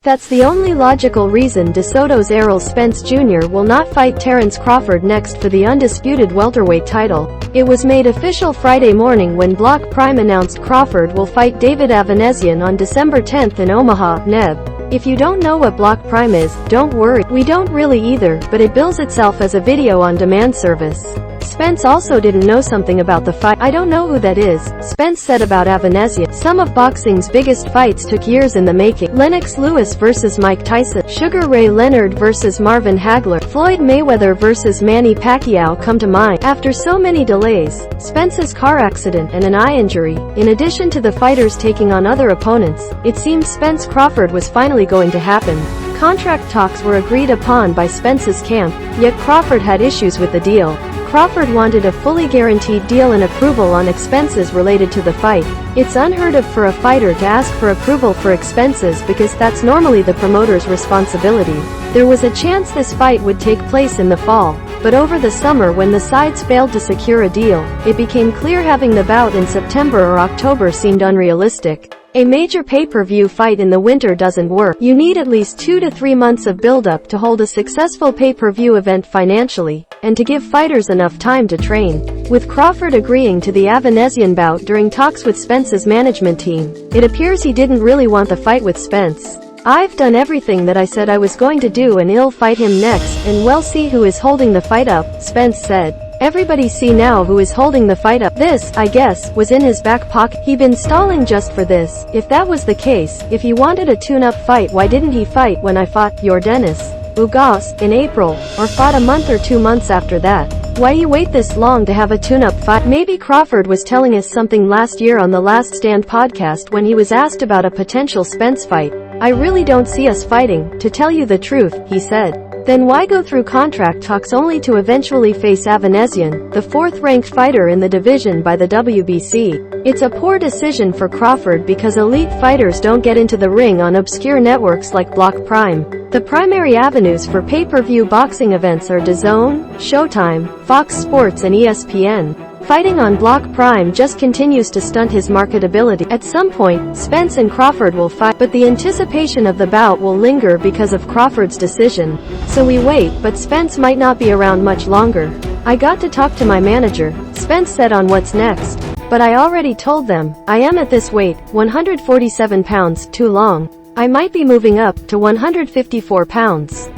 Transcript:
That's the only logical reason DeSoto's Errol Spence Jr. will not fight Terence Crawford next for the undisputed welterweight title. It was made official Friday morning when BLK Prime announced Crawford will fight David Avanesyan on December 10th in Omaha, Neb. If you don't know what BLK Prime is, don't worry, we don't really either, but it bills itself as a video-on-demand service. Spence also didn't know something about the fight. I don't know who that is, Spence said about Avanesyan. Some of boxing's biggest fights took years in the making. Lennox Lewis vs. Mike Tyson, Sugar Ray Leonard vs. Marvin Hagler, Floyd Mayweather vs. Manny Pacquiao come to mind. After so many delays, Spence's car accident and an eye injury, in addition to the fighters taking on other opponents, it seems Spence-Crawford was finally going to happen. Contract talks were agreed upon by Spence's camp, yet Crawford had issues with the deal. Crawford wanted a fully guaranteed deal and approval on expenses related to the fight. It's unheard of for a fighter to ask for approval for expenses because that's normally the promoter's responsibility. There was a chance this fight would take place in the fall, but over the summer when the sides failed to secure a deal, it became clear having the bout in September or October seemed unrealistic. A major pay-per-view fight in the winter doesn't work. You need at least 2 to 3 months of build-up to hold a successful pay-per-view event financially, and to give fighters enough time to train. With Crawford agreeing to the Avanesyan bout during talks with Spence's management team, it appears he didn't really want the fight with Spence. "I've done everything that I said I was going to do and I'll fight him next, and we'll see who is holding the fight up," Spence said. "Everybody see now who is holding the fight up. This, I guess, was in his back pocket. He been stalling just for this. If that was the case, if he wanted a tune-up fight, why didn't he fight when I fought Yordenis, Ugás, in April, or fought a month or 2 months after that? Why you wait this long to have a tune-up fight?" Maybe Crawford was telling us something last year on the Last Stand podcast when he was asked about a potential Spence fight. "I really don't see us fighting, to tell you the truth," he said. Then why go through contract talks only to eventually face Avanesyan, the fourth-ranked fighter in the division by the WBC? It's a poor decision for Crawford because elite fighters don't get into the ring on obscure networks like BLK Prime. The primary avenues for pay-per-view boxing events are DAZN, Showtime, Fox Sports and ESPN. Fighting on BLK Prime just continues to stunt his marketability. At some point, Spence and Crawford will fight, but the anticipation of the bout will linger because of Crawford's decision. So we wait, but Spence might not be around much longer. "I got to talk to my manager," Spence said on What's Next. "But I already told them, I am at this weight, 147 pounds, too long. I might be moving up to 154 pounds.